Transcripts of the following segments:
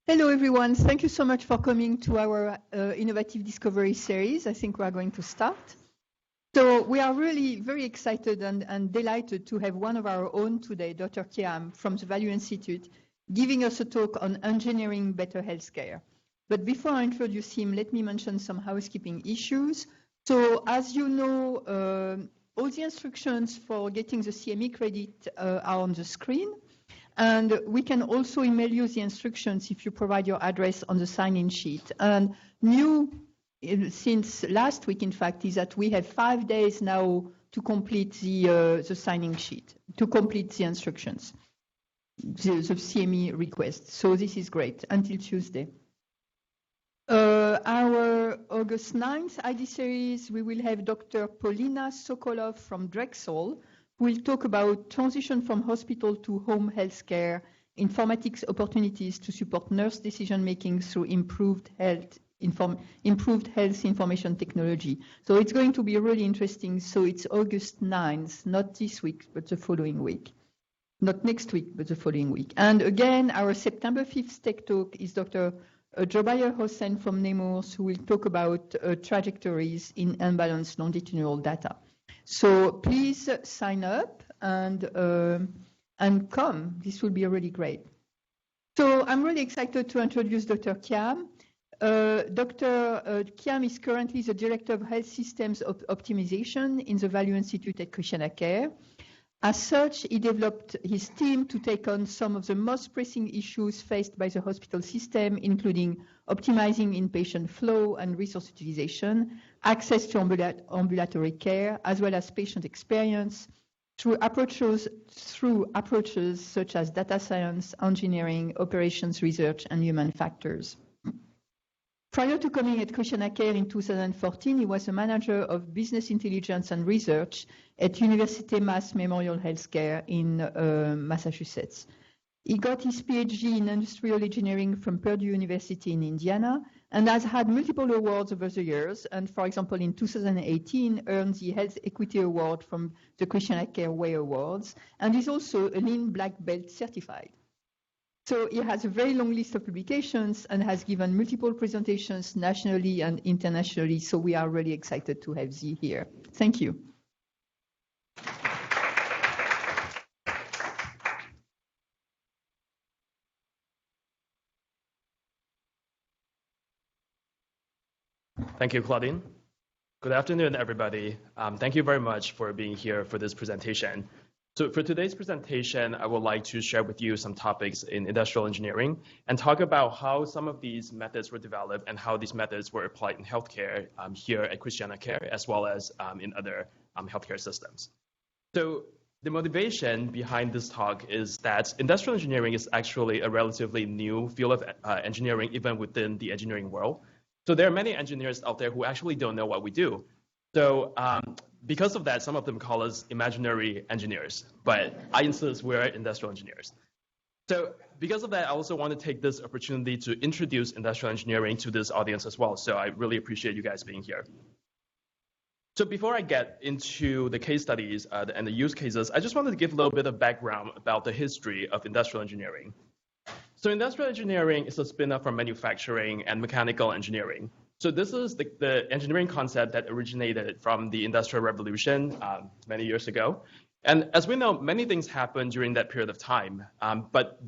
Hello, everyone. Thank you so much for coming to our Innovative Discovery series. I think we are going to start. So we are really very excited and delighted to have one of our own today, Dr. Chiam from the Value Institute, giving us a talk on engineering better healthcare. But before I introduce him, let me mention some housekeeping issues. So as you know, all the instructions for getting the CME credit are on the screen. And we can also email you the instructions if you provide your address on the sign-in sheet. And new since last week, in fact, is that we have 5 days now to complete the signing sheet, to complete the instructions, the CME request. So this is great until Tuesday. Our August 9th ID series, we will have Dr. Paulina Sokolov from Drexel, who will talk about transition from hospital to home healthcare, informatics opportunities to support nurse decision-making through improved health information technology. So it's going to be really interesting. So it's August 9th, not this week, but the following week. Not next week, but the following week. And again, our September 5th tech talk is Dr. Jobayer Hossein from Nemours, who will talk about trajectories in unbalanced longitudinal data. So please sign up and come. This will be really great. So I'm really excited to introduce Dr. Chiam. Dr. Chiam is currently the Director of Health Systems Optimization in the Value Institute at Christiana Care. As such, he developed his team to take on some of the most pressing issues faced by the hospital system, including optimizing inpatient flow and resource utilization, access to ambulatory care, as well as patient experience through approaches such as data science, engineering, operations research, and human factors. Prior to coming at Christiana Care in 2014, he was a manager of business intelligence and research at University Mass Memorial Healthcare in Massachusetts. He got his PhD in industrial engineering from Purdue University in Indiana and has had multiple awards over the years. And for example, in 2018, earned the Health Equity Award from the Christiana Care Way Awards and is also a Lean Black Belt certified. So he has a very long list of publications and has given multiple presentations nationally and internationally. So we are really excited to have Tze here. Thank you. Thank you, Claudine. Good afternoon, everybody. Thank you very much for being here for this presentation. So for today's presentation, I would like to share with you some topics in industrial engineering and talk about how some of these methods were developed and how these methods were applied in healthcare here at Christiana Care, as well as in other healthcare systems. So the motivation behind this talk is that industrial engineering is actually a relatively new field of engineering, even within the engineering world. So there are many engineers out there who actually don't know what we do. So because of that, some of them call us imaginary engineers, but I insist we're industrial engineers. So because of that, I also want to take this opportunity to introduce industrial engineering to this audience as well. So I really appreciate you guys being here. So before I get into the case studies and the use cases, I just wanted to give a little bit of background about the history of industrial engineering. So industrial engineering is a spin-off from manufacturing and mechanical engineering. So this is the engineering concept that originated from the Industrial Revolution many years ago. And as we know, many things happened during that period of time. But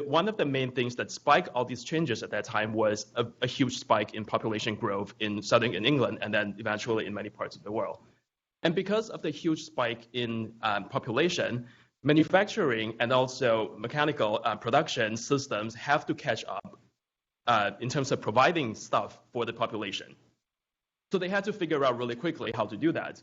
one of the main things that spiked all these changes at that time was a huge spike in population growth in southern England and then eventually in many parts of the world. And because of the huge spike in population, manufacturing and also mechanical production systems have to catch up in terms of providing stuff for the population. So they had to figure out really quickly how to do that.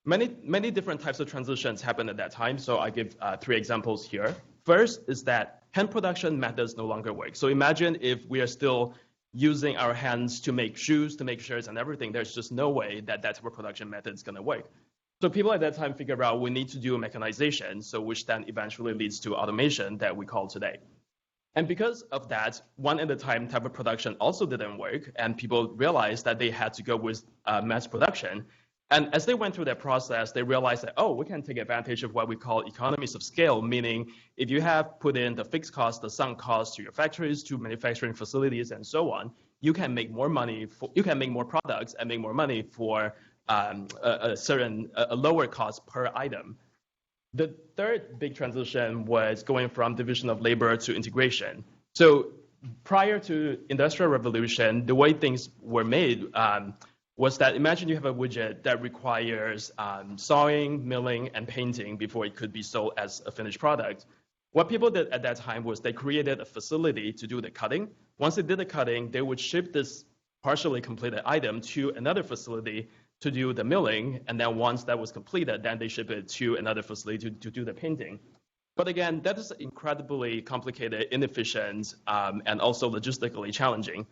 Many different types of transitions happened at that time, so I give 3 examples here. First is that hand production methods no longer work. So imagine if we are still using our hands to make shoes, to make shirts and everything, there's just no way that type of production method is gonna work. So people at that time figured out we need to do mechanization, so which then eventually leads to automation that we call today. And because of that, one at a time type of production also didn't work, and people realized that they had to go with mass production. And as they went through that process, they realized that, oh, we can take advantage of what we call economies of scale, meaning if you have put in the fixed cost, the sunk cost to your factories, to manufacturing facilities, and so on, you can make more money, you can make more products and make more money for a lower cost per item. The third big transition was going from division of labor to integration. So prior to Industrial Revolution, the way things were made was that imagine you have a widget that requires sawing, milling, and painting before it could be sold as a finished product. What people did at that time was they created a facility to do the cutting. Once they did the cutting, they would ship this partially completed item to another facility to do the milling, and then once that was completed, then they ship it to another facility to do the painting. But again, that is incredibly complicated, inefficient, and also logistically challenging.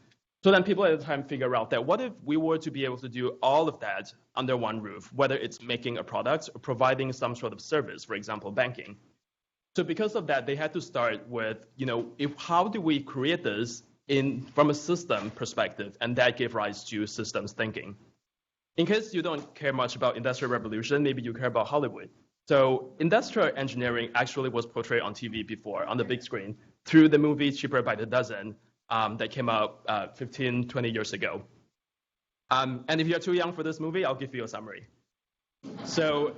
So then people at the time figure out that what if we were to be able to do all of that under one roof, whether it's making a product or providing some sort of service, for example, banking. So because of that, they had to start with, how do we create this from a system perspective? And that gave rise to systems thinking. In case you don't care much about Industrial Revolution, maybe you care about Hollywood. So industrial engineering actually was portrayed on TV before, on the big screen, through the movie Cheaper by the Dozen that came out 15, 20 years ago. And if you're too young for this movie, I'll give you a summary. So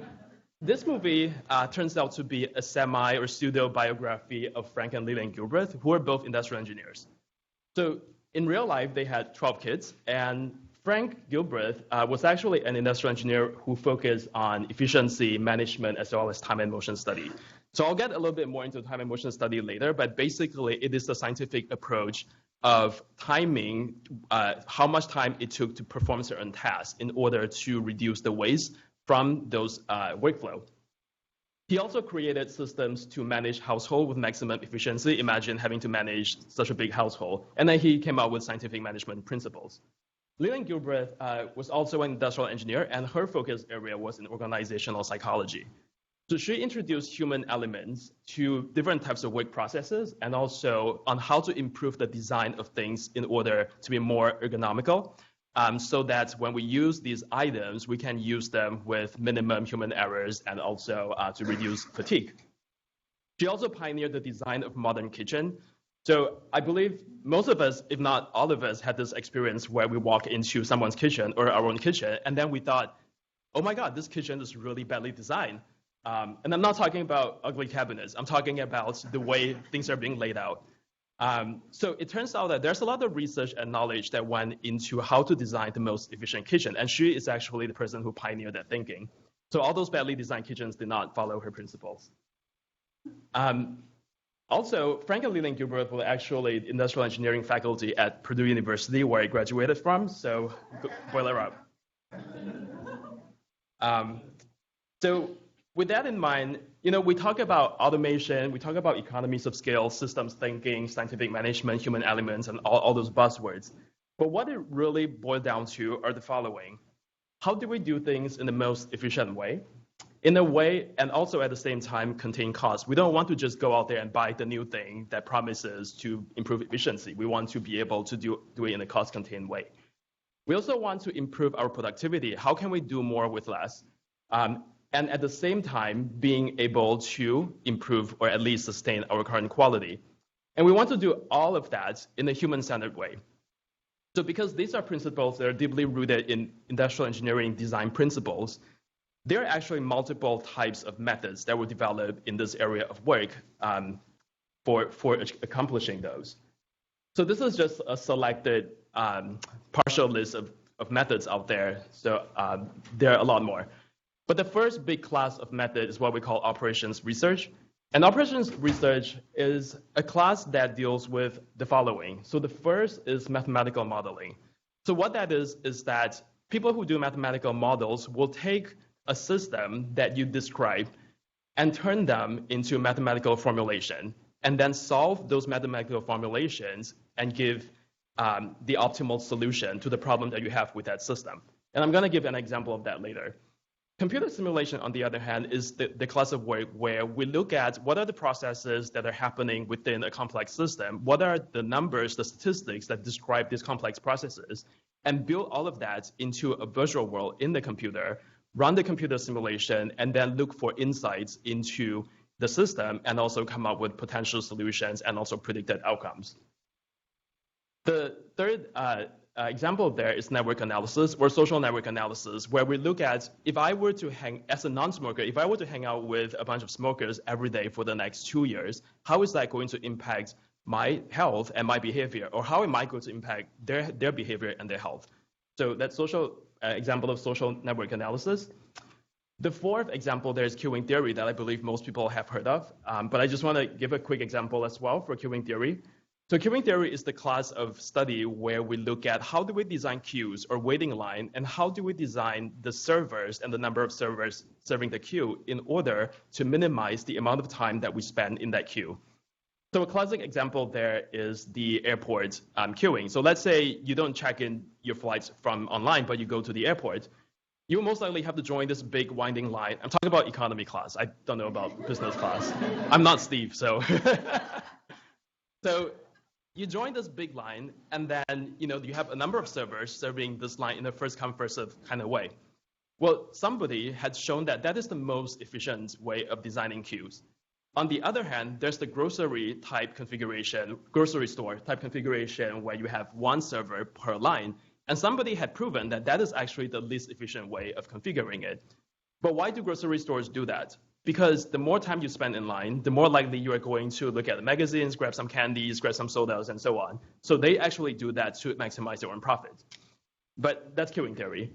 this movie turns out to be a semi or pseudo biography of Frank and Lillian Gilbreth, who are both industrial engineers. So in real life, they had 12 kids, and Frank Gilbreth was actually an industrial engineer who focused on efficiency management as well as time and motion study. So I'll get a little bit more into time and motion study later, but basically it is the scientific approach of timing how much time it took to perform certain tasks in order to reduce the waste from those workflow. He also created systems to manage household with maximum efficiency. Imagine having to manage such a big household. And then he came out with scientific management principles. Lillian Gilbreth was also an industrial engineer, and her focus area was in organizational psychology. So she introduced human elements to different types of work processes and also on how to improve the design of things in order to be more ergonomical, so that when we use these items, we can use them with minimum human errors and also to reduce fatigue. She also pioneered the design of modern kitchen. So I believe most of us, if not all of us, had this experience where we walk into someone's kitchen or our own kitchen, and then we thought, oh my God, this kitchen is really badly designed. And I'm not talking about ugly cabinets. I'm talking about the way things are being laid out. So it turns out that there's a lot of research and knowledge that went into how to design the most efficient kitchen, and she is actually the person who pioneered that thinking. So all those badly designed kitchens did not follow her principles. Also, Frank and Lillian Gilbreth were actually industrial engineering faculty at Purdue University, where I graduated from, so boiler up. So with that in mind, we talk about automation, we talk about economies of scale, systems thinking, scientific management, human elements, and all those buzzwords. But what it really boiled down to are the following. How do we do things in the most efficient way? In a way, and also at the same time, contain costs. We don't want to just go out there and buy the new thing that promises to improve efficiency. We want to be able to do it in a cost-contained way. We also want to improve our productivity. How can we do more with less? And at the same time, being able to improve or at least sustain our current quality. And we want to do all of that in a human-centered way. So because these are principles that are deeply rooted in industrial engineering design principles, there are actually multiple types of methods that were developed in this area of work for accomplishing those. So this is just a selected partial list of methods out there. So there are a lot more. But the first big class of method is what we call operations research. And operations research is a class that deals with the following. So the first is mathematical modeling. So what that is that people who do mathematical models will take a system that you describe and turn them into mathematical formulation, and then solve those mathematical formulations and give the optimal solution to the problem that you have with that system. And I'm going to give an example of that later. Computer simulation, on the other hand, is the class of work where we look at what are the processes that are happening within a complex system, what are the numbers, the statistics that describe these complex processes, and build all of that into a virtual world in the computer, run the computer simulation, and then look for insights into the system and also come up with potential solutions and also predicted outcomes. The third example there is network analysis or social network analysis, where we look at if I were to as a non-smoker, if I were to hang out with a bunch of smokers every day for the next 2 years, how is that going to impact my health and my behavior, or how am I going to impact their behavior and their health? So that's social example of social network analysis. The fourth example there is queuing theory that I believe most people have heard of, but I just want to give a quick example as well for queuing theory. So queuing theory is the class of study where we look at how do we design queues or waiting line, and how do we design the servers and the number of servers serving the queue in order to minimize the amount of time that we spend in that queue. So a classic example there is the airport queuing. So let's say you don't check in your flights from online, but you go to the airport. You most likely have to join this big winding line. I'm talking about economy class. I don't know about business class. I'm not Steve, so. So you join this big line, and then you have a number of servers serving this line in a first come first served kind of way. Well, somebody had shown that that is the most efficient way of designing queues. On the other hand, there's the grocery store type configuration where you have one server per line. And somebody had proven that that is actually the least efficient way of configuring it. But why do grocery stores do that? Because the more time you spend in line, the more likely you are going to look at the magazines, grab some candies, grab some sodas, and so on. So they actually do that to maximize their own profit. But that's queuing theory.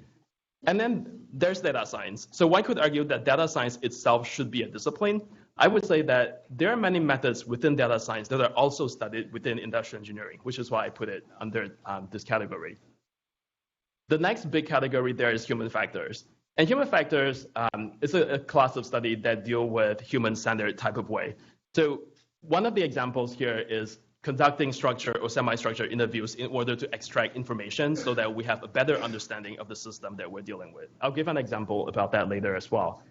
And then there's data science. So one could argue that data science itself should be a discipline. I would say that there are many methods within data science that are also studied within industrial engineering, which is why I put it under this category. The next big category there is human factors. And human factors is a class of study that deal with human-centered type of way. So one of the examples here is conducting structure or semi-structured interviews in order to extract information so that we have a better understanding of the system that we're dealing with. I'll give an example about that later as well.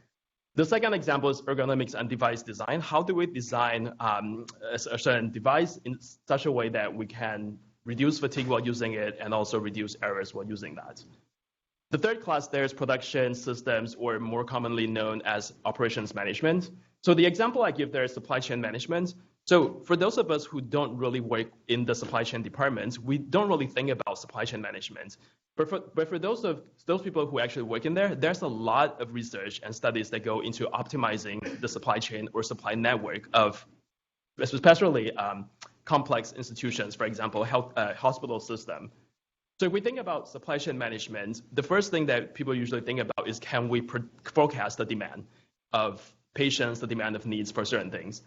The second example is ergonomics and device design. How do we design a certain device in such a way that we can reduce fatigue while using it and also reduce errors while using that? The third class there is production systems, or more commonly known as operations management. So the example I give there is supply chain management. So for those of us who don't really work in the supply chain department, we don't really think about supply chain management. But for those people who actually work in there, there's a lot of research and studies that go into optimizing the supply chain or supply network of especially complex institutions, for example, hospital system. So if we think about supply chain management, the first thing that people usually think about is, can we forecast the demand of patients, the demand of needs for certain things?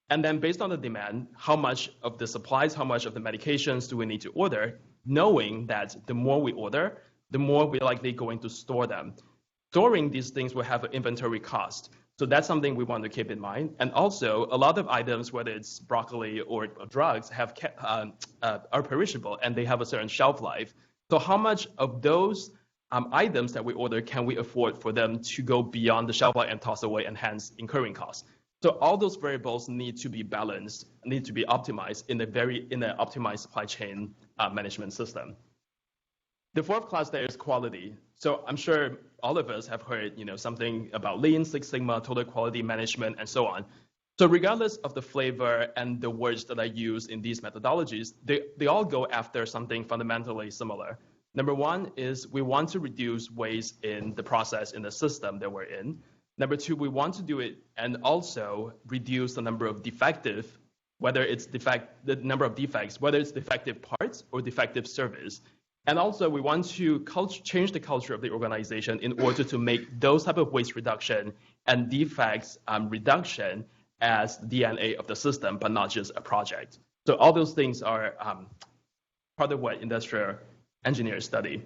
And then based on the demand, how much of the supplies, how much of the medications do we need to order, knowing that the more we order, the more we're likely going to store them. Storing these things will have an inventory cost. So that's something we want to keep in mind. And also, a lot of items, whether it's broccoli or drugs, are perishable, and they have a certain shelf life. So how much of those items that we order can we afford for them to go beyond the shelf life and toss away, and hence incurring costs? So all those variables need to be balanced, need to be optimized in an optimized supply chain management system. The fourth class there is quality. So I'm sure all of us have heard, something about Lean, Six Sigma, total quality management, and so on. So regardless of the flavor and the words that I use in these methodologies, they all go after something fundamentally similar. Number one is we want to reduce waste in the process, in the system that we're in. Number two, we want to do it and also reduce the number of defective, whether it's the number of defects, whether it's defective parts or defective service. And also, we want to change the culture of the organization in order to make those type of waste reduction and defects reduction as DNA of the system, but not just a project. So all those things are part of what industrial engineers study.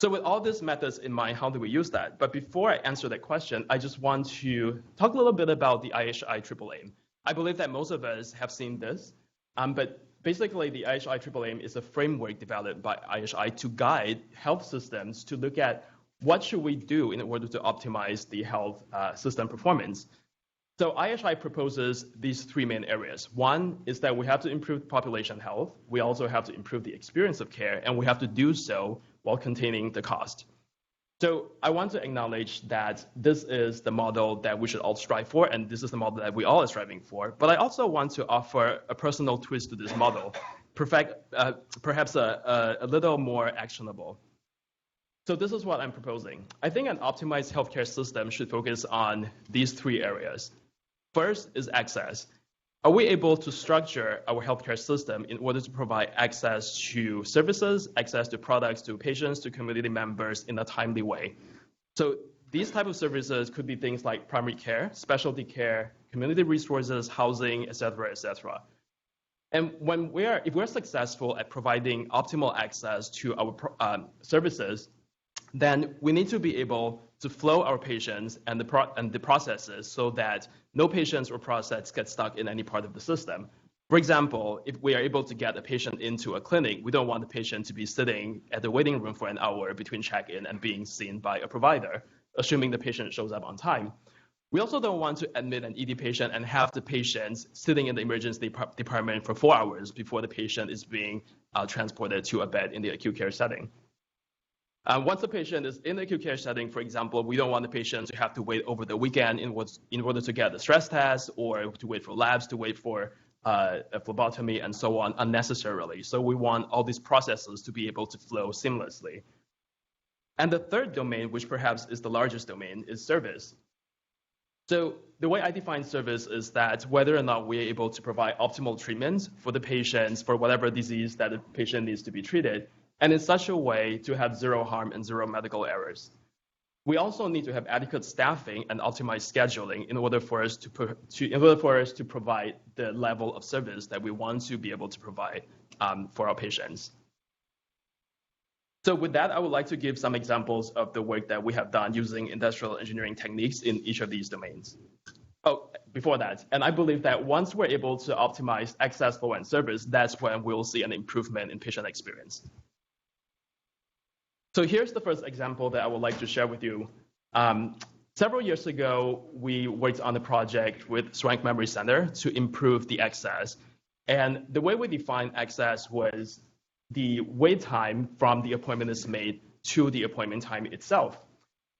So with all these methods in mind, how do we use that? But before I answer that question, I just want to talk a little bit about the IHI AAA. I believe that most of us have seen this, but basically the IHI AAA is a framework developed by IHI to guide health systems to look at what should we do in order to optimize the health system performance. So IHI proposes these three main areas. One is that we have to improve population health. We also have to improve the experience of care, and we have to do so while containing the cost. So I want to acknowledge that this is the model that we should all strive for, and this is the model that we all are striving for. But I also want to offer a personal twist to this model, perhaps a little more actionable. So this is what I'm proposing. I think an optimized healthcare system should focus on these three areas. First is access. Are we able to structure our healthcare system in order to provide access to services, access to products, to patients, to community members in a timely way? So these type of services could be things like primary care, specialty care, community resources, housing, et cetera, et cetera. And if we're successful at providing optimal access to our services, then we need to be able to flow our patients and the processes so that no patients or process get stuck in any part of the system. For example, if we are able to get a patient into a clinic, we don't want the patient to be sitting at the waiting room for an hour between check-in and being seen by a provider, assuming the patient shows up on time. We also don't want to admit an ED patient and have the patient sitting in the emergency department for 4 hours before the patient is being transported to a bed in the acute care setting. Once the patient is in the acute care setting, for example, we don't want the patient to have to wait over the weekend in order to get the stress test or to wait for labs, to wait for a phlebotomy and so on unnecessarily. So we want all these processes to be able to flow seamlessly. And the third domain, which perhaps is the largest domain, is service. So the way I define service is that whether or not we're able to provide optimal treatments for the patients for whatever disease that the patient needs to be treated, and in such a way to have zero harm and zero medical errors. We also need to have adequate staffing and optimized scheduling in order for us to provide the level of service that we want to be able to provide for our patients. So with that, I would like to give some examples of the work that we have done using industrial engineering techniques in each of these domains. Oh, before that, and I believe that once we're able to optimize access, flow, and service, that's when we'll see an improvement in patient experience. So here's the first example that I would like to share with you. Several years ago, we worked on a project with Swank Memory Center to improve the access. And the way we defined access was the wait time from the appointment is made to the appointment time itself.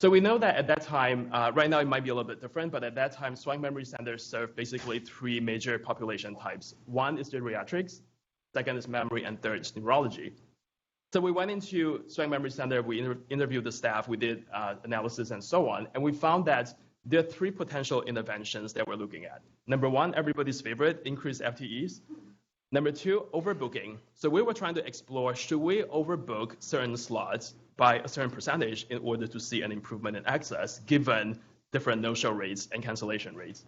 So we know that at that time, right now it might be a little bit different, but at that time, Swank Memory Center served basically three major population types. One is geriatrics, second is memory, and third is neurology. So we went into Swank Memory Center, we interviewed the staff, we did analysis and so on, and we found that there are three potential interventions that we're looking at. Number one, everybody's favorite, increase FTEs. Number two, overbooking. So we were trying to explore, should we overbook certain slots by a certain percentage in order to see an improvement in access, given different no-show rates and cancellation rates.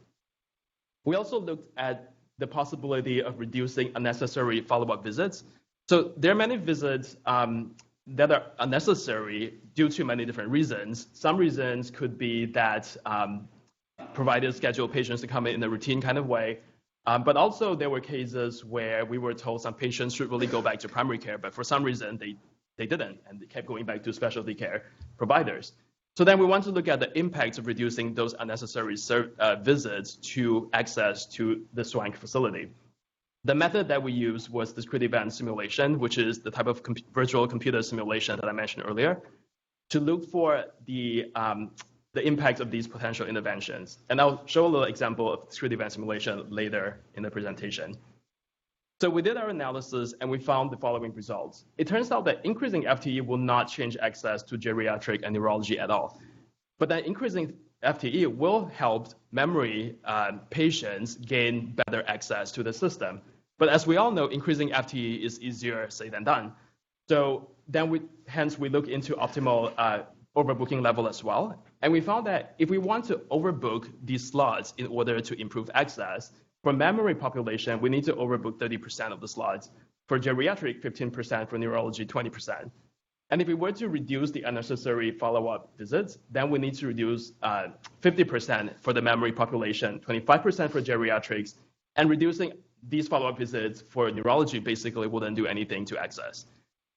We also looked at the possibility of reducing unnecessary follow-up visits. So there are many visits that are unnecessary due to many different reasons. Some reasons could be that providers schedule patients to come in a routine kind of way. But also there were cases where we were told some patients should really go back to primary care, but for some reason they didn't, and they kept going back to specialty care providers. So then we want to look at the impact of reducing those unnecessary visits to access to the Swank facility. The method that we used was discrete event simulation, which is the type of virtual computer simulation that I mentioned earlier, to look for the impact of these potential interventions. And I'll show a little example of discrete event simulation later in the presentation. So we did our analysis and we found the following results. It turns out that increasing FTE will not change access to geriatric and neurology at all. But that increasing FTE will help memory patients gain better access to the system. But as we all know, increasing FTE is easier said than done. So then hence we look into optimal overbooking level as well. And we found that if we want to overbook these slots in order to improve access, for memory population, we need to overbook 30% of the slots. For geriatric, 15%, for neurology, 20%. And if we were to reduce the unnecessary follow-up visits, then we need to reduce 50% for the memory population, 25% for geriatrics, and reducing these follow-up visits for neurology basically wouldn't do anything to access.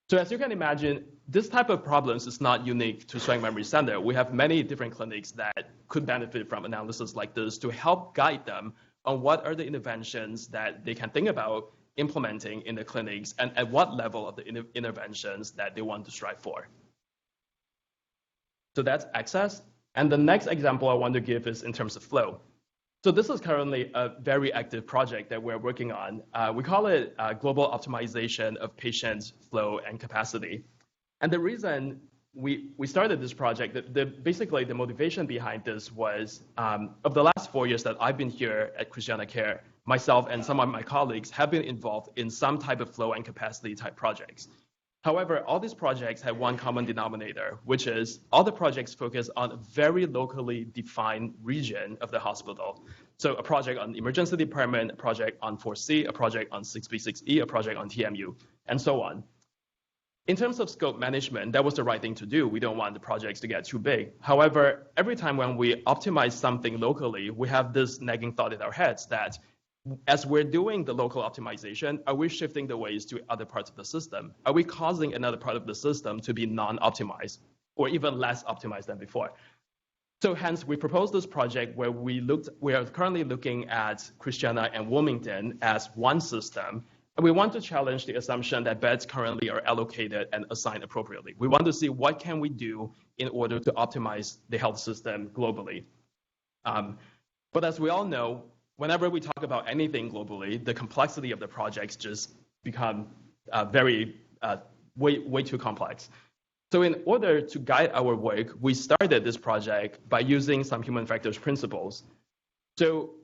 So as you can imagine, this type of problems is not unique to Swank Memory Center. We have many different clinics that could benefit from analysis like this to help guide them on what are the interventions that they can think about implementing in the clinics and at what level of the interventions that they want to strive for. So that's access. And the next example I want to give is in terms of flow. So this is currently a very active project that we're working on. We call it global optimization of patient flow and capacity. And the reason we started this project, basically the motivation behind this was of the last 4 years that I've been here at Christiana Care, myself and some of my colleagues have been involved in some type of flow and capacity type projects. However, all these projects have one common denominator, which is all the projects focus on a very locally defined region of the hospital. So a project on emergency department, a project on 4C, a project on 6B6E, a project on TMU, and so on. In terms of scope management, that was the right thing to do. We don't want the projects to get too big. However, every time when we optimize something locally, we have this nagging thought in our heads that as we're doing the local optimization, are we shifting the ways to other parts of the system? Are we causing another part of the system to be non-optimized or even less optimized than before? So hence, we proposed this project where we are currently looking at Christiana and Wilmington as one system. And we want to challenge the assumption that beds currently are allocated and assigned appropriately. We want to see what can we do in order to optimize the health system globally. But as we all know, whenever we talk about anything globally, the complexity of the projects just become way too complex. So in order to guide our work, we started this project by using some human factors principles. So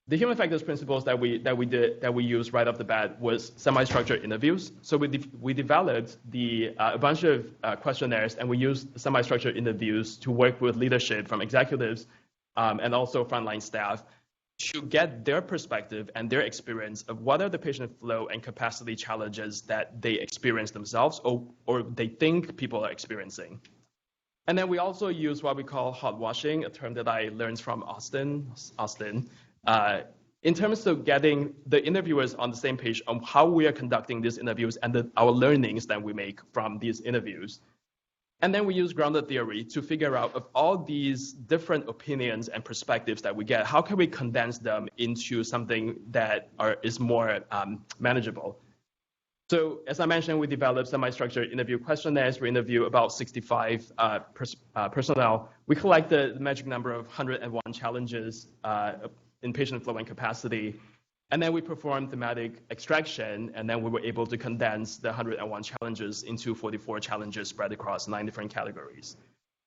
the human factors principles that we used right off the bat was semi-structured interviews. So we developed a bunch of questionnaires, and we used semi-structured interviews to work with leadership from executives and also frontline staff to get their perspective and their experience of what are the patient flow and capacity challenges that they experience themselves or they think people are experiencing. And then we also use what we call hot washing, a term that I learned from Austin, in terms of getting the interviewers on the same page on how we are conducting these interviews and our learnings that we make from these interviews. And then we use grounded theory to figure out of all these different opinions and perspectives that we get, how can we condense them into something that is more manageable? So as I mentioned, we developed semi-structured interview questionnaires. We interview about 65 personnel. We collected the magic number of 101 challenges in patient flow and capacity. And then we performed thematic extraction, and then we were able to condense the 101 challenges into 44 challenges spread across 9 different categories.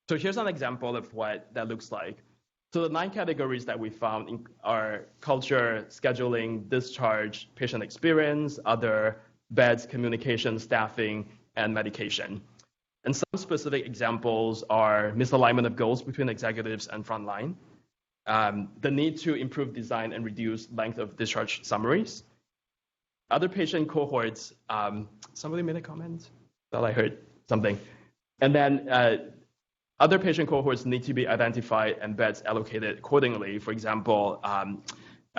So here's an example of what that looks like. So the 9 categories that we found are culture, scheduling, discharge, patient experience, other, beds, communication, staffing, and medication. And some specific examples are misalignment of goals between executives and frontline, the need to improve design and reduce length of discharge summaries. Other patient cohorts, somebody made a comment? Well, I heard something. And then other patient cohorts need to be identified and beds allocated accordingly. For example,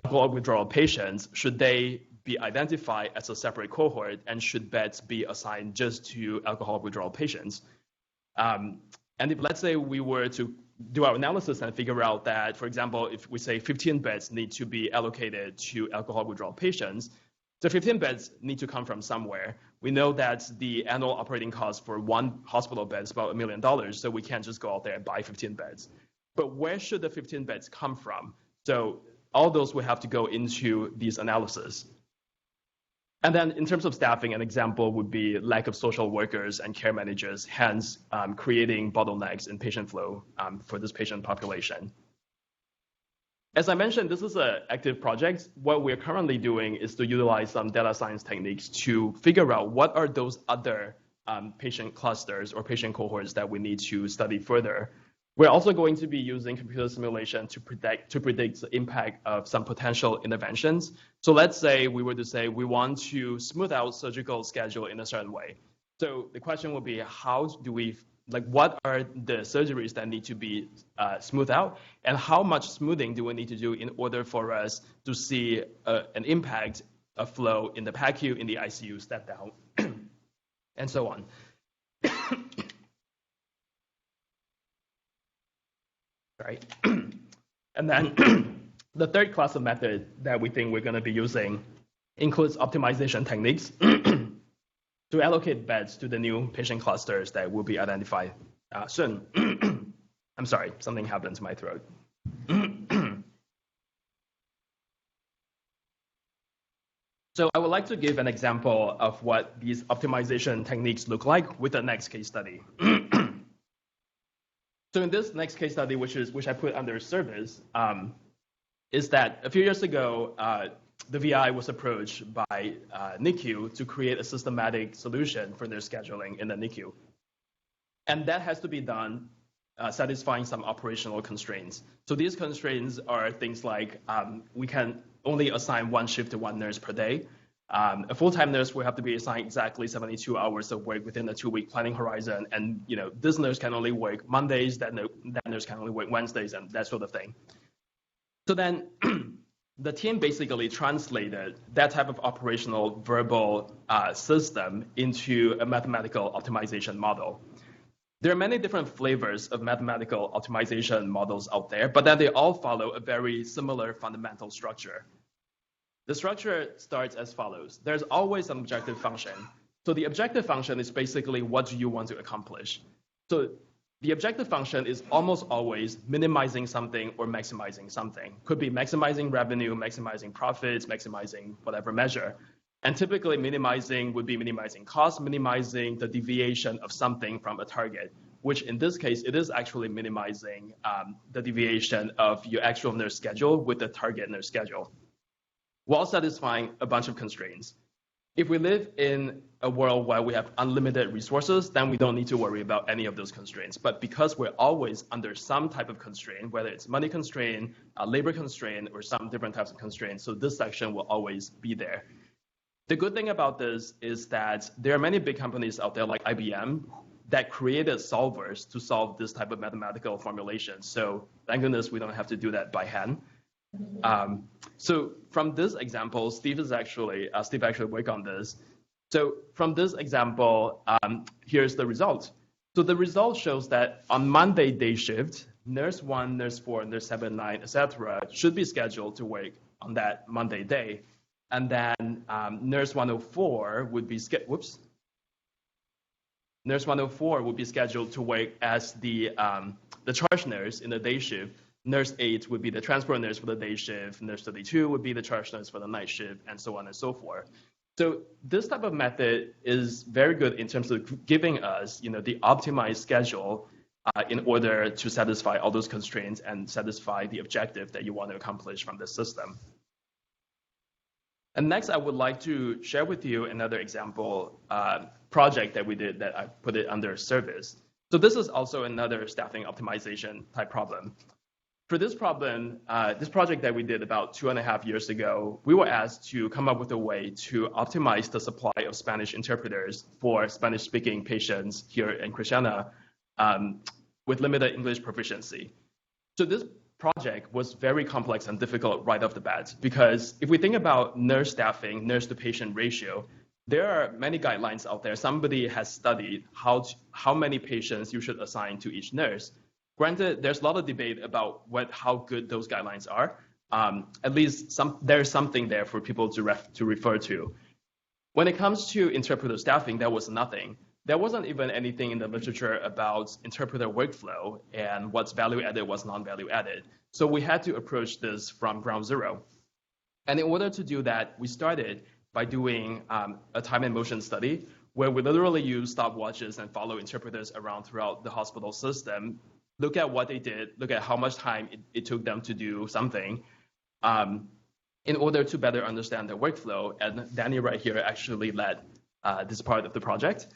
alcohol withdrawal patients, should they be identified as a separate cohort, and should beds be assigned just to alcohol withdrawal patients? And if, let's say, we were to do our analysis and figure out that, for example, if we say 15 beds need to be allocated to alcohol withdrawal patients, the 15 beds need to come from somewhere. We know that the annual operating cost for one hospital bed is about $1 million, so we can't just go out there and buy 15 beds. But where should the 15 beds come from? So all those will have to go into these analyses. And then in terms of staffing, an example would be lack of social workers and care managers, hence creating bottlenecks in patient flow for this patient population. As I mentioned, this is an active project. What we're currently doing is to utilize some data science techniques to figure out what are those other patient clusters or patient cohorts that we need to study further. We're also going to be using computer simulation to predict the impact of some potential interventions. So let's say we were to say we want to smooth out surgical schedule in a certain way. So the question would be, how do we, what are the surgeries that need to be smoothed out, and how much smoothing do we need to do in order for us to see an impact of flow in the PACU, in the ICU step down? and so on. Right. And then the third class of method that we think we're going to be using includes optimization techniques to allocate beds to the new patient clusters that will be identified soon. I'm sorry, something happened to my throat. So I would like to give an example of what these optimization techniques look like with the next case study. So in this next case study, which I put under service, is that a few years ago, the VI was approached by NICU to create a systematic solution for their scheduling in the NICU. And that has to be done satisfying some operational constraints. So these constraints are things like we can only assign one shift to one nurse per day. A full-time nurse will have to be assigned exactly 72 hours of work within a 2-week planning horizon. And this nurse can only work Mondays, that nurse can only work Wednesdays, and that sort of thing. So then the team basically translated that type of operational verbal system into a mathematical optimization model. There are many different flavors of mathematical optimization models out there, but then they all follow a very similar fundamental structure. The structure starts as follows. There's always an objective function. So the objective function is basically what do you want to accomplish. So the objective function is almost always minimizing something or maximizing something. Could be maximizing revenue, maximizing profits, maximizing whatever measure. And typically minimizing would be minimizing cost, minimizing the deviation of something from a target, which in this case, it is actually minimizing the deviation of your actual nurse schedule with the target nurse schedule, while satisfying a bunch of constraints. If we live in a world where we have unlimited resources, then we don't need to worry about any of those constraints. But because we're always under some type of constraint, whether it's money constraint, labor constraint, or some different types of constraints, so this section will always be there. The good thing about this is that there are many big companies out there like IBM that created solvers to solve this type of mathematical formulation. So thank goodness we don't have to do that by hand. So from this example, Steve actually worked on this. So from this example, here's the result. So the result shows that on Monday day shift, nurse 1, nurse 4, nurse 7, 9, etc. should be scheduled to work on that Monday day. And then nurse 104 would be Nurse 104 would be scheduled to work as the charge nurse in the day shift. Nurse 8 would be the transport nurse for the day shift. Nurse 32 would be the charge nurse for the night shift, and so on and so forth. So this type of method is very good in terms of giving us, the optimized schedule in order to satisfy all those constraints and satisfy the objective that you want to accomplish from the system. And next, I would like to share with you another example project that we did that I put it under service. So this is also another staffing optimization type problem. For this problem, this project that we did about 2.5 years ago, we were asked to come up with a way to optimize the supply of Spanish interpreters for Spanish-speaking patients here in Christiana with limited English proficiency. So this project was very complex and difficult right off the bat, because if we think about nurse staffing, nurse-to-patient ratio, there are many guidelines out there. Somebody has studied how many patients you should assign to each nurse. Granted, there's a lot of debate about how good those guidelines are. At least there's something there for people to refer to. When it comes to interpreter staffing, there was nothing. There wasn't even anything in the literature about interpreter workflow and what's value added, what's non-value added. So we had to approach this from ground zero. And in order to do that, we started by doing a time and motion study where we literally use stopwatches and follow interpreters around throughout the hospital system, look at what they did, look at how much time it took them to do something in order to better understand their workflow. And Danny right here actually led this part of the project.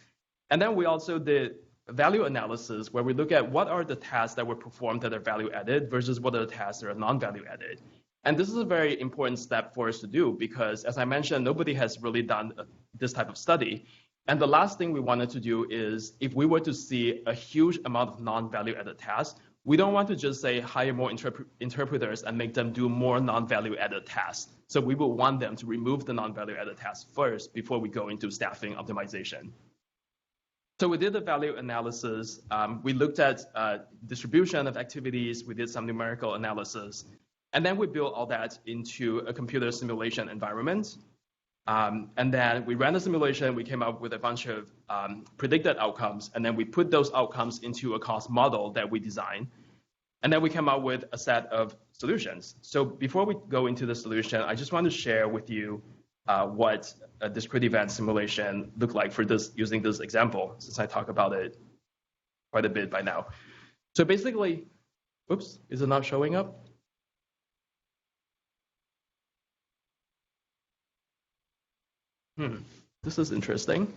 And then we also did value analysis where we look at what are the tasks that were performed that are value added versus what are the tasks that are non-value added. And this is a very important step for us to do because, as I mentioned, nobody has really done this type of study. And the last thing we wanted to do is, if we were to see a huge amount of non-value added tasks, we don't want to just say hire more interpreters and make them do more non-value added tasks. So we will want them to remove the non-value added tasks first before we go into staffing optimization. So we did the value analysis. We looked at distribution of activities. We did some numerical analysis. And then we built all that into a computer simulation environment. And then we ran the simulation. We came up with a bunch of predicted outcomes. And then we put those outcomes into a cost model that we designed. And then we came up with a set of solutions. So before we go into the solution, I just want to share with you what a discrete event simulation looked like for this, using this example, since I talk about it quite a bit by now. So basically, oops, is it not showing up? This is interesting.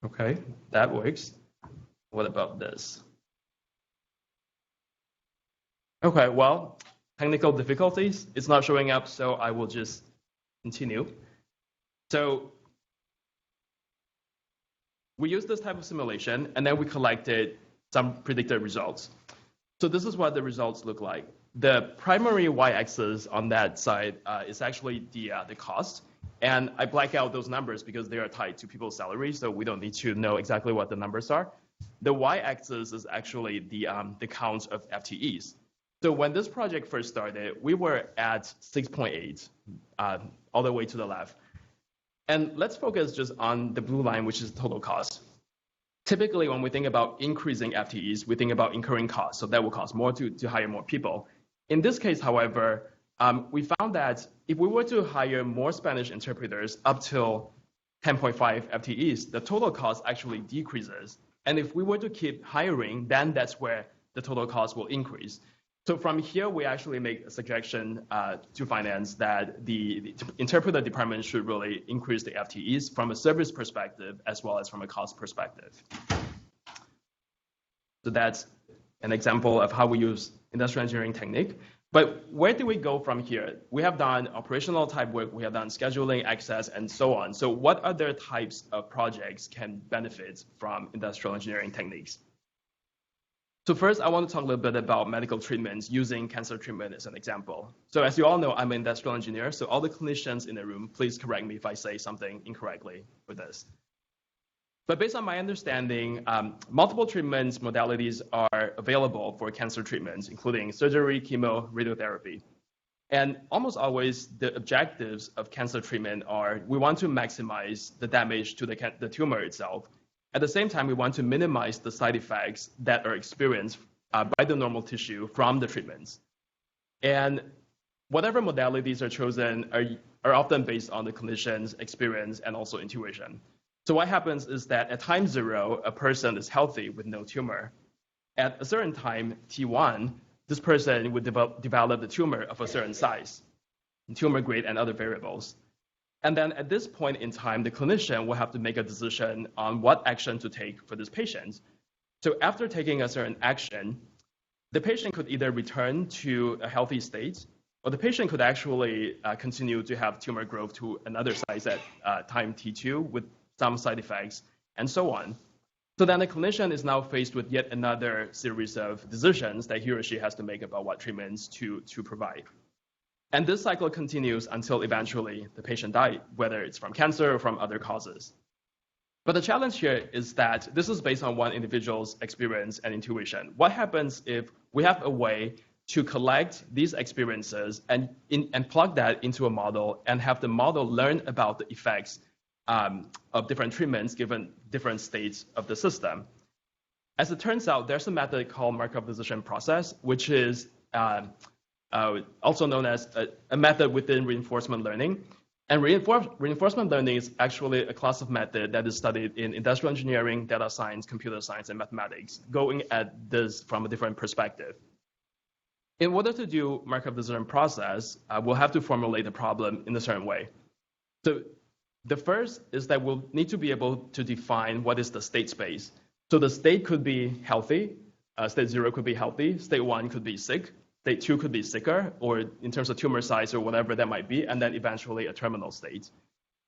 Okay, that works. What about this? Okay, well, technical difficulties. It's not showing up, so I will just continue. So we used this type of simulation, and then we collected some predicted results. So this is what the results look like. The primary y-axis on that side is actually the cost. And I black out those numbers because they are tied to people's salaries, so we don't need to know exactly what the numbers are. The y-axis is actually the count of FTEs. So when this project first started, we were at 6.8, all the way to the left. And let's focus just on the blue line, which is total cost. Typically, when we think about increasing FTEs, we think about incurring costs, so that will cost more to hire more people. In this case, however, we found that if we were to hire more Spanish interpreters up till 10.5 FTEs, the total cost actually decreases. And if we were to keep hiring, then that's where the total cost will increase. So from here, we actually make a suggestion to finance that the interpreter department should really increase the FTEs from a service perspective as well as from a cost perspective. So that's an example of how we use industrial engineering technique. But where do we go from here? We have done operational type work, we have done scheduling, access, and so on. So what other types of projects can benefit from industrial engineering techniques? So first, I want to talk a little bit about medical treatments using cancer treatment as an example. So as you all know, I'm an industrial engineer, so all the clinicians in the room, please correct me if I say something incorrectly with this. But based on my understanding, multiple treatment modalities are available for cancer treatments, including surgery, chemo, radiotherapy. And almost always, the objectives of cancer treatment are, we want to maximize the damage to the tumor itself. At the same time, we want to minimize the side effects that are experienced by the normal tissue from the treatments. And whatever modalities are chosen are often based on the clinician's experience and also intuition. So what happens is that at time 0, a person is healthy with no tumor. At a certain time, T1, this person would develop the tumor of a certain size, tumor grade and other variables. And then at this point in time, the clinician will have to make a decision on what action to take for this patient. So after taking a certain action, the patient could either return to a healthy state, or the patient could actually continue to have tumor growth to another size at time T2 with some side effects, and so on. So then the clinician is now faced with yet another series of decisions that he or she has to make about what treatments to provide. And this cycle continues until eventually the patient died, whether it's from cancer or from other causes. But the challenge here is that this is based on one individual's experience and intuition. What happens if we have a way to collect these experiences and plug that into a model and have the model learn about the effects of different treatments given different states of the system? As it turns out, there's a method called Markup decision process, which is also known as a method within reinforcement learning. And reinforcement learning is actually a class of method that is studied in industrial engineering, data science, computer science, and mathematics, going at this from a different perspective. In order to do Markup decision process, we'll have to formulate the problem in a certain way. So the first is that we'll need to be able to define what is the state space. So the state could be healthy, state 0 could be healthy, state 1 could be sick, state 2 could be sicker, or in terms of tumor size or whatever that might be, and then eventually a terminal state.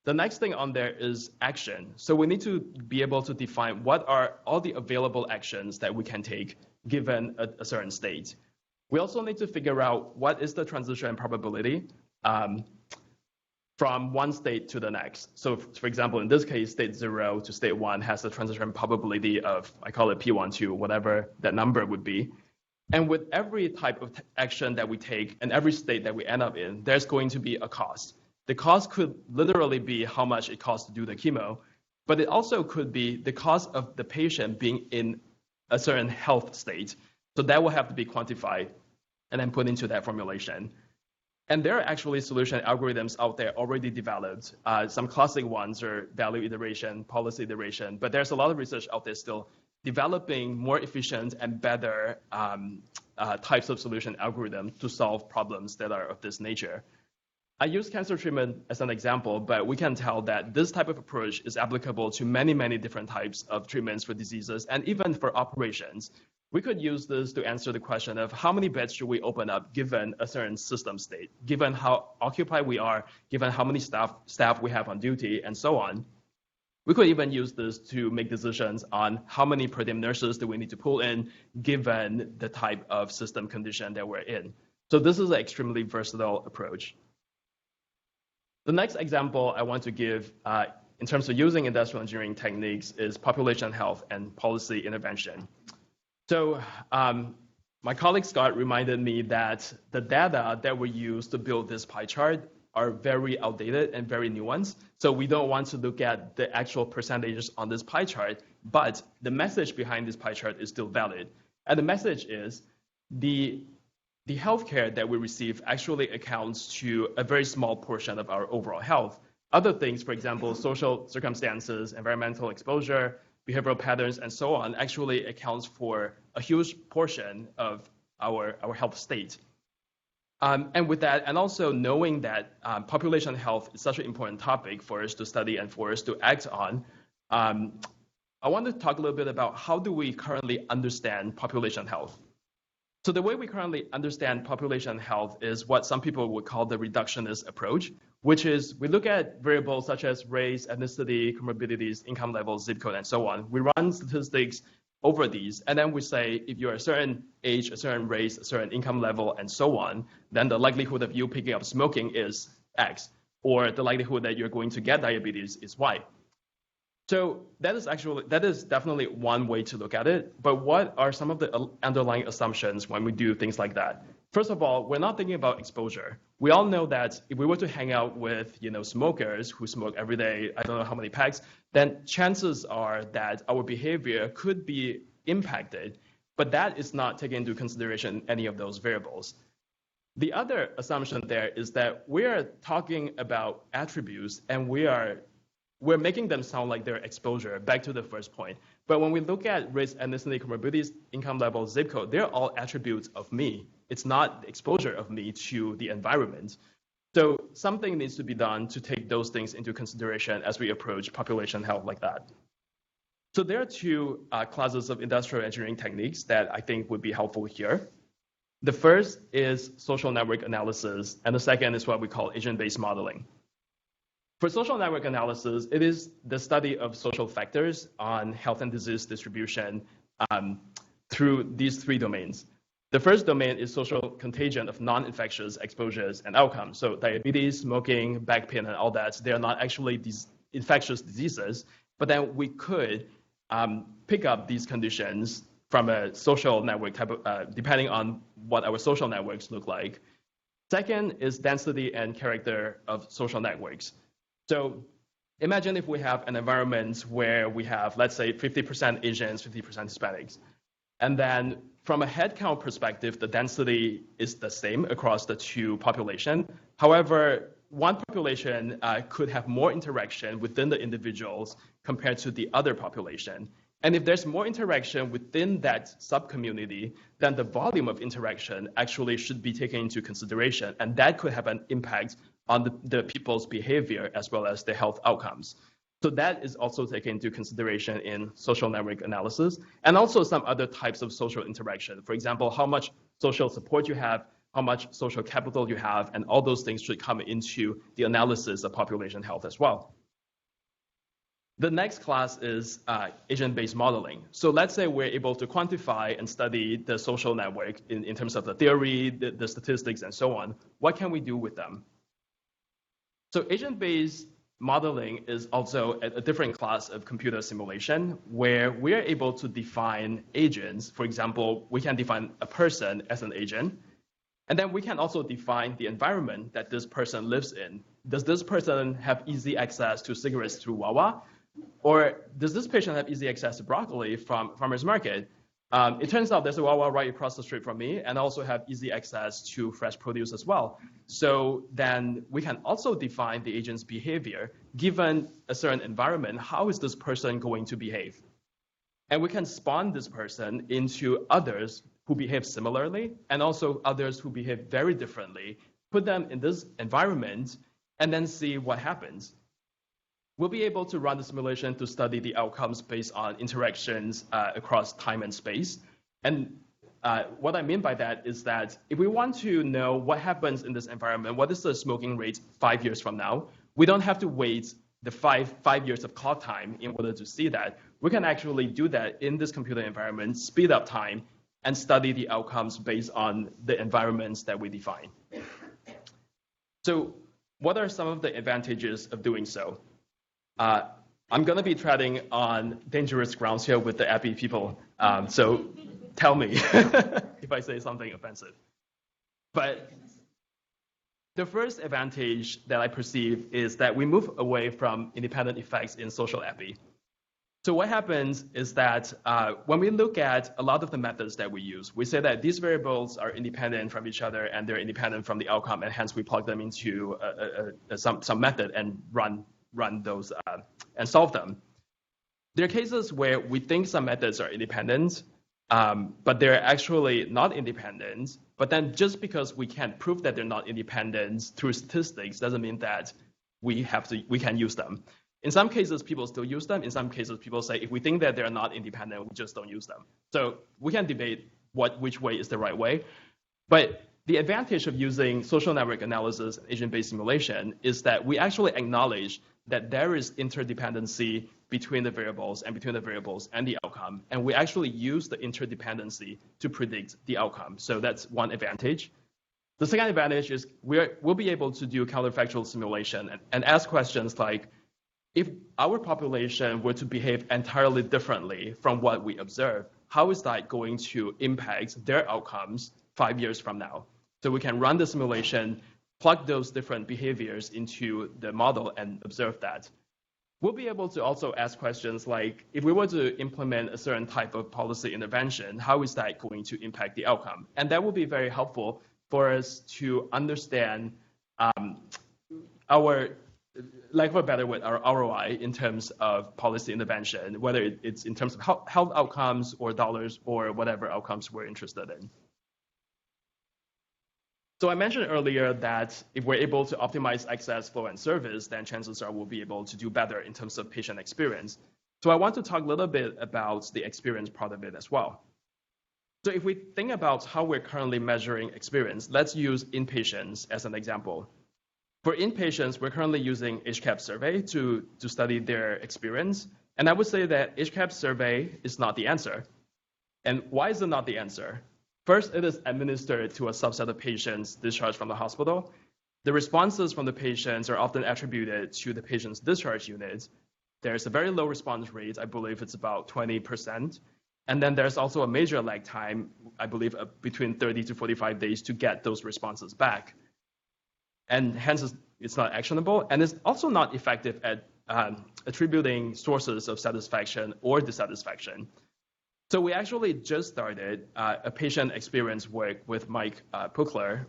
The next thing on there is action. So we need to be able to define what are all the available actions that we can take given a certain state. We also need to figure out what is the transition probability from one state to the next. So for example, in this case, state 0 to state 1 has a transition probability of, I call it P12, whatever that number would be. And with every type of action that we take and every state that we end up in, there's going to be a cost. The cost could literally be how much it costs to do the chemo, but it also could be the cost of the patient being in a certain health state. So that will have to be quantified and then put into that formulation. And there are actually solution algorithms out there already developed. Some classic ones are value iteration, policy iteration, but there's a lot of research out there still developing more efficient and better types of solution algorithms to solve problems that are of this nature. I use cancer treatment as an example, but we can tell that this type of approach is applicable to many, many different types of treatments for diseases and even for operations. We could use this to answer the question of how many beds should we open up given a certain system state, given how occupied we are, given how many staff we have on duty, and so on. We could even use this to make decisions on how many per diem nurses do we need to pull in given the type of system condition that we're in. So this is an extremely versatile approach. The next example I want to give in terms of using industrial engineering techniques is population health and policy intervention. So my colleague Scott reminded me that the data that we use to build this pie chart are very outdated and very nuanced. So we don't want to look at the actual percentages on this pie chart, but the message behind this pie chart is still valid. And the message is the healthcare that we receive actually accounts to a very small portion of our overall health. Other things, for example, social circumstances, environmental exposure, behavioral patterns, and so on, actually accounts for a huge portion of our health state. And with that, and also knowing that population health is such an important topic for us to study and for us to act on, I want to talk a little bit about how do we currently understand population health. So the way we currently understand population health is what some people would call the reductionist approach, which is we look at variables such as race, ethnicity, comorbidities, income levels, zip code, and so on. We run statistics over these, and then we say if you're a certain age, a certain race, a certain income level, and so on, then the likelihood of you picking up smoking is X, or the likelihood that you're going to get diabetes is Y. So that is definitely one way to look at it, but what are some of the underlying assumptions when we do things like that? First of all, we're not thinking about exposure. We all know that if we were to hang out with smokers who smoke every day, I don't know how many packs, then chances are that our behavior could be impacted, but that is not taking into consideration any of those variables. The other assumption there is that we're talking about attributes and we're making them sound like they're exposure, back to the first point. But when we look at race, ethnicity, comorbidities, income level, zip code, they're all attributes of me. It's not the exposure of me to the environment. So something needs to be done to take those things into consideration as we approach population health like that. So there are two classes of industrial engineering techniques that I think would be helpful here. The first is social network analysis, and the second is what we call agent-based modeling. For social network analysis, it is the study of social factors on health and disease distribution through these three domains. The first domain is social contagion of non-infectious exposures and outcomes. So diabetes, smoking, back pain, and all that, they are not actually these infectious diseases, but then we could pick up these conditions from a social network type of, depending on what our social networks look like. Second is density and character of social networks. So imagine if we have an environment where we have, let's say, 50% Asians, 50% Hispanics. And then from a headcount perspective, the density is the same across the two populations. However, one population could have more interaction within the individuals compared to the other population. And if there's more interaction within that subcommunity, then the volume of interaction actually should be taken into consideration. And that could have an impact on the people's behavior as well as their health outcomes. So that is also taken into consideration in social network analysis, and also some other types of social interaction. For example, how much social support you have, how much social capital you have, and all those things should come into the analysis of population health as well. The next class is agent-based modeling. So let's say we're able to quantify and study the social network in terms of the theory, the statistics, and so on. What can we do with them? So agent-based modeling is also a different class of computer simulation where we are able to define agents. For example, we can define a person as an agent, and then we can also define the environment that this person lives in. Does this person have easy access to cigarettes through Wawa? Or does this patient have easy access to broccoli from farmer's market? It turns out there's a Wawa right across the street from me, and I also have easy access to fresh produce as well. So then we can also define the agent's behavior. Given a certain environment, how is this person going to behave? And we can spawn this person into others who behave similarly, and also others who behave very differently, put them in this environment, and then see what happens. We'll be able to run the simulation to study the outcomes based on interactions across time and space. And what I mean by that is that if we want to know what happens in this environment, what is the smoking rate 5 years from now, we don't have to wait the five years of clock time in order to see that. We can actually do that in this computer environment, speed up time, and study the outcomes based on the environments that we define. So what are some of the advantages of doing so? I'm going to be treading on dangerous grounds here with the epi people, so tell me if I say something offensive. But the first advantage that I perceive is that we move away from independent effects in social epi. So what happens is that when we look at a lot of the methods that we use, we say that these variables are independent from each other and they're independent from the outcome, and hence we plug them into some method and run those and solve them. There are cases where we think some methods are independent, but they're actually not independent. But then just because we can't prove that they're not independent through statistics doesn't mean that we can use them. In some cases, people still use them. In some cases, people say, if we think that they're not independent, we just don't use them. So we can debate which way is the right way. But the advantage of using social network analysis and agent-based simulation is that we actually acknowledge that there is interdependency between the variables and the outcome. And we actually use the interdependency to predict the outcome. So that's one advantage. The second advantage is we'll be able to do counterfactual simulation and ask questions like, if our population were to behave entirely differently from what we observe, how is that going to impact their outcomes 5 years from now? So we can run the simulation, plug those different behaviors into the model and observe that. We'll be able to also ask questions like, if we were to implement a certain type of policy intervention, how is that going to impact the outcome? And that will be very helpful for us to understand our, lack of a better word, our ROI in terms of policy intervention, whether it's in terms of health outcomes or dollars or whatever outcomes we're interested in. So I mentioned earlier that if we're able to optimize access, flow, and service, then chances are we'll be able to do better in terms of patient experience. So I want to talk a little bit about the experience part of it as well. So if we think about how we're currently measuring experience, let's use inpatients as an example. For inpatients, we're currently using HCAHPS survey to study their experience. And I would say that HCAHPS survey is not the answer. And why is it not the answer? First, it is administered to a subset of patients discharged from the hospital. The responses from the patients are often attributed to the patient's discharge unit. There's a very low response rate. I believe it's about 20%. And then there's also a major lag time, I believe between 30 to 45 days to get those responses back. And hence, it's not actionable. And it's also not effective at attributing sources of satisfaction or dissatisfaction. So we actually just started a patient experience work with Mike Puckler.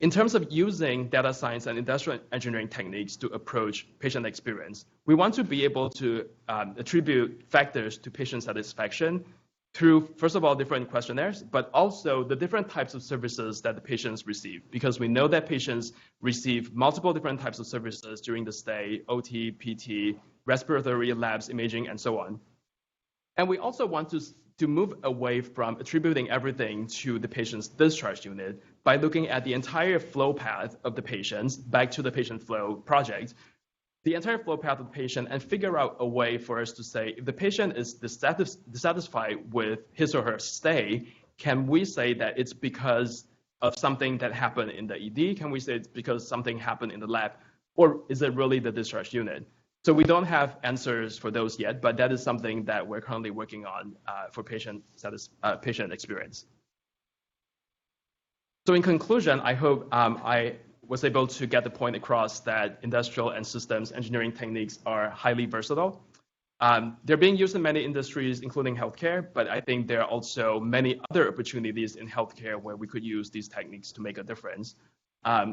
In terms of using data science and industrial engineering techniques to approach patient experience, we want to be able to attribute factors to patient satisfaction through, first of all, different questionnaires, but also the different types of services that the patients receive, because we know that patients receive multiple different types of services during the stay, OT, PT, respiratory labs, imaging, and so on. And we also want to move away from attributing everything to the patient's discharge unit by looking at the entire flow path of the patients back to the patient flow project. the entire flow path of the patient and figure out a way for us to say, if the patient is dissatisfied with his or her stay, can we say that it's because of something that happened in the ED? Can we say it's because something happened in the lab? Or is it really the discharge unit? So we don't have answers for those yet, but that is something that we're currently working on for patient experience. So in conclusion, I hope I was able to get the point across that industrial and systems engineering techniques are highly versatile. They're being used in many industries, including healthcare, but I think there are also many other opportunities in healthcare where we could use these techniques to make a difference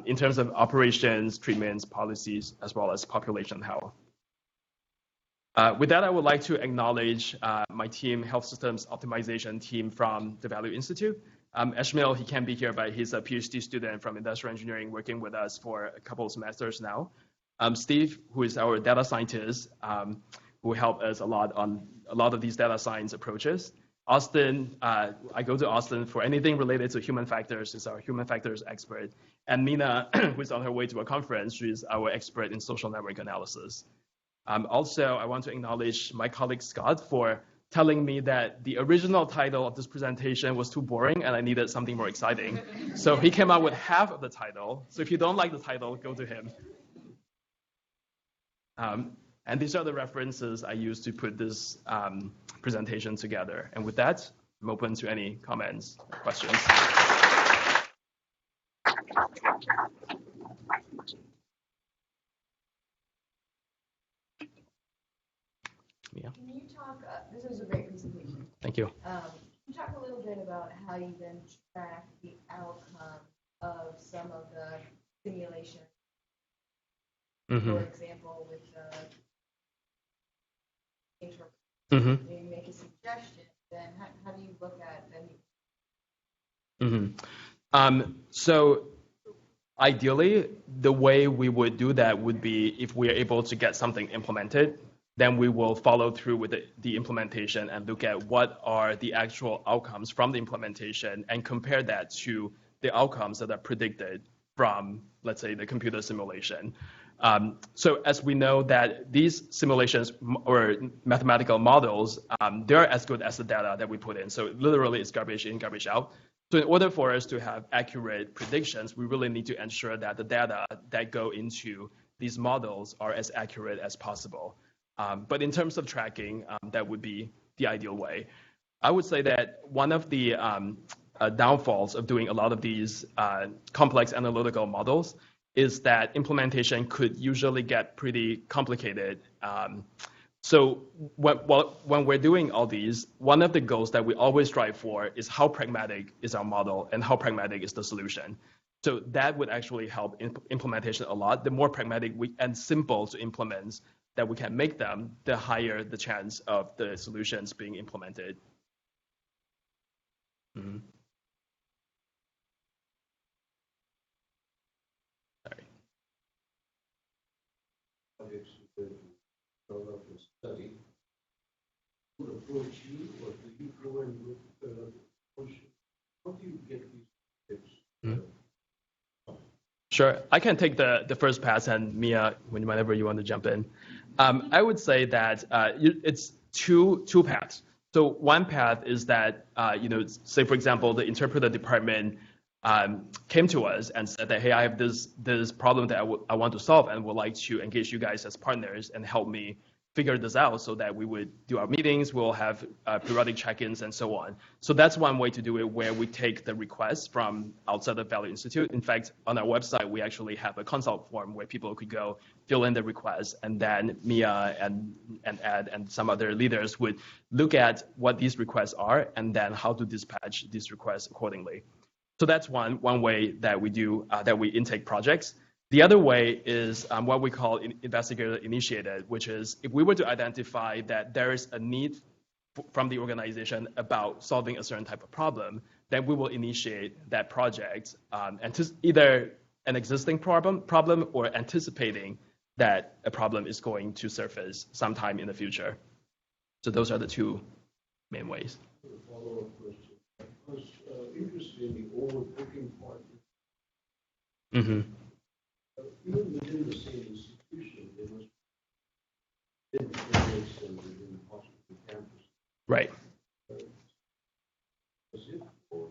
in terms of operations, treatments, policies, as well as population health. With that, I would like to acknowledge my team, Health Systems Optimization team from the Value Institute. Ishmael, he can't be here, but he's a PhD student from industrial engineering working with us for a couple of semesters now. Steve, who is our data scientist, who helped us a lot on a lot of these data science approaches. Austin, I go to Austin for anything related to human factors. He's our human factors expert. And Mina, who's on her way to a conference, she's our expert in social network analysis. Also, I want to acknowledge my colleague Scott for telling me that the original title of this presentation was too boring and I needed something more exciting. So he came up with half of the title. So if you don't like the title, go to him. And these are the references I used to put this presentation together. And with that, I'm open to any comments or questions. Yeah. Can you talk, this was a great presentation. Thank you. Can you talk a little bit about how you then track the outcome of some of the simulation? For example, with the interpretation, you make a suggestion, then how do you look at then? So ideally, the way we would do that would be if we are able to get something implemented, then we will follow through with the implementation and look at what are the actual outcomes from the implementation and compare that to the outcomes that are predicted from, let's say, the computer simulation. So as we know that these simulations or mathematical models, they're as good as the data that we put in. So literally it's garbage in, garbage out. So in order for us to have accurate predictions, we really need to ensure that the data that go into these models are as accurate as possible. But in terms of tracking, that would be the ideal way. I would say that one of the downfalls of doing a lot of these complex analytical models is that implementation could usually get pretty complicated. So when we're doing all these, one of the goals that we always strive for is how pragmatic is our model and how pragmatic is the solution. So that would actually help implementation a lot. The more pragmatic and simple to implement that we can make them, the higher the chance of the solutions being implemented. Sorry. Study would approach you, or do you go and look at how do you get these tips? Sure, I can take the first pass, and Mia, whenever you want to jump in. I would say that it's two paths. So one path is that, say for example, the interpreter department came to us and said that, hey, I have this problem that I want to solve and would like to engage you guys as partners and help me figure this out so that we would do our meetings, we'll have periodic check-ins and so on. So that's one way to do it, where we take the requests from outside the Value Institute. In fact, on our website, we actually have a consult form where people could go fill in the requests, and then Mia and Ed and some other leaders would look at what these requests are and then how to dispatch these requests accordingly. So that's one way that we do, that we intake projects. The other way is what we call investigator-initiated, which is if we were to identify that there is a need from the organization about solving a certain type of problem, then we will initiate that project, either an existing problem or anticipating that a problem is going to surface sometime in the future. So those are the two main ways. A follow-up question. I was interested in the overbooking part. Mm-hmm. Even within the same institution, there must in clinics and in hospital campus. Right. Was it, or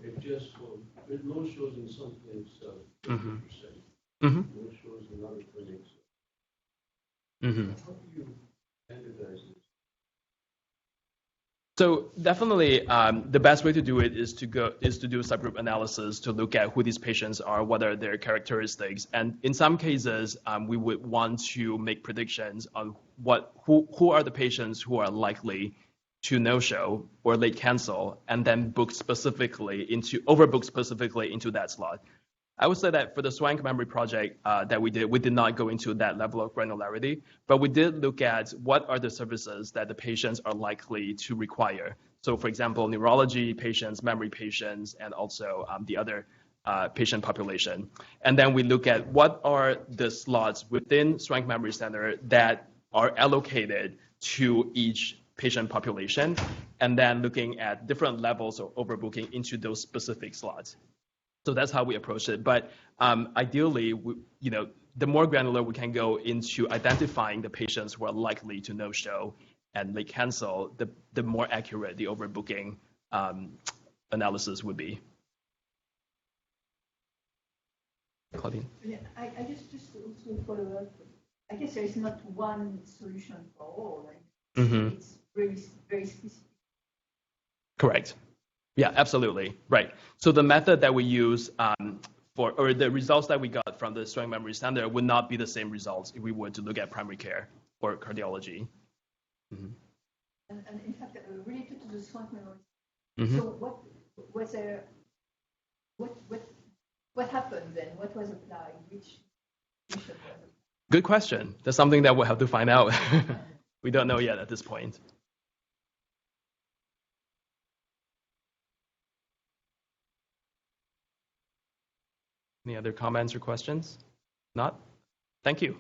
it just, it no shows in some clinics, 50%. Mm-hmm. No shows in other clinics. Mm-hmm. How do you standardize this? So definitely, the best way to do it is to do subgroup analysis to look at who these patients are, what are their characteristics, and in some cases, we would want to make predictions on who are the patients who are likely to no-show or late cancel, and then overbook specifically into that slot. I would say that for the Swank memory project that we did not go into that level of granularity, but we did look at what are the services that the patients are likely to require. So for example, neurology patients, memory patients, and also the other patient population. And then we look at what are the slots within Swank Memory Center that are allocated to each patient population, and then looking at different levels of overbooking into those specific slots. So that's how we approach it. But ideally, the more granular we can go into identifying the patients who are likely to no-show and late cancel, the more accurate the overbooking analysis would be. Claudine? Yeah, I guess just also follow up. I guess there is not one solution for all. Right? Mm-hmm. It's very, very specific. Correct. Yeah, absolutely. Right. So the method that we use or the results that we got from the Swank Memory Center would not be the same results if we were to look at primary care or cardiology. Mm-hmm. And in fact, related to the Swank Memory, mm-hmm. So what was there? What happened then? What was applied? Which was applied? Good question. That's something that we'll have to find out. We don't know yet at this point. Any other comments or questions? Not? Thank you.